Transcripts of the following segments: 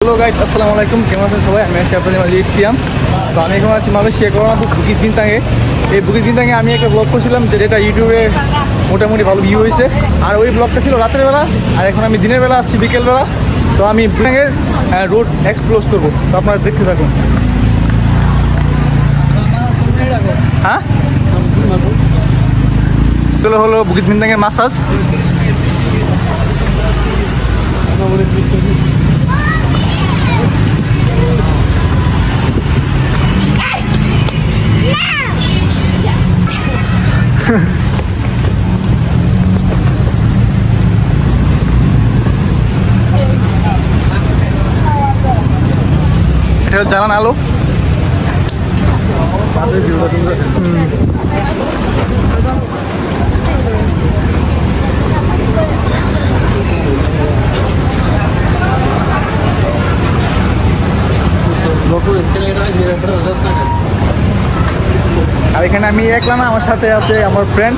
Hello guys, আসসালামু আলাইকুম। কেমন আছেন সবাই? আমি আছি আপনাদের মাঝে ইটসিয়াম। তো আমি এখন আছি মালয়েশিয়া করোনা বুকিত বিনতাঙে। এই বুকিত বিনতাঙে আমি একটা ব্লগ করছিলাম, যেটা ইউটিউবে মোটামুটি ভালো ভিউ হয়েছে। আর ওই ব্লগটা ছিল রাতের বেলা, আর এখন আমি দিনের বেলা আসছি, বিকেলবেলা। তো আমি বিনতাঙের রোড এক্সপ্লোর করবো, তো আপনারা দেখতে থাকুন। হ্যাঁ, এগুলো হলো বুকিত বিনতাঙের মাসাজ। এটা জানান আলো। আর এখানে আমি একলা না, আমার সাথে আছে আমার ফ্রেন্ড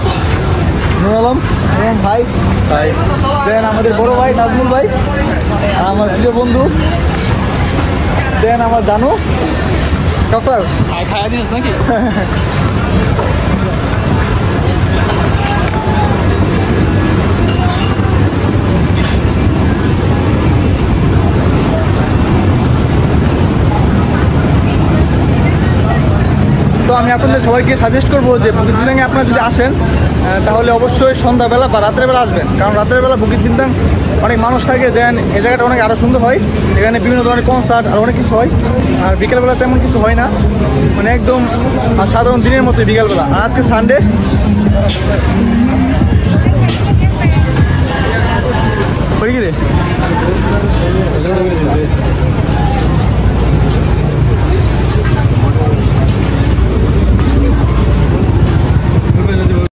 নুর আলম এবং ভাই দেন আমাদের বড় ভাই নাজমুল ভাই, আর আমার প্রিয় বন্ধু দেন আমার জানু কাসার। খাওয়া দিস নাকি? তো আমি আপনাদের সবাইকে সাজেস্ট করবো যে বুকিত বিনতাঙে আপনারা যদি আসেন তাহলে অবশ্যই সন্ধ্যাবেলা বা রাতের বেলা আসবেন, কারণ রাতের বেলা বুকিত বিনতাং অনেক মানুষ থাকে। দেন এই জায়গাটা অনেক আরও সুন্দর হয়, এখানে বিভিন্ন ধরনের কনসার্ট আর অনেক কিছু হয়। আর বিকেলবেলা তেমন কিছু হয় না, মানে একদম সাধারণ দিনের মতোই বিকেলবেলা। আর আজকে সানডে। কি রে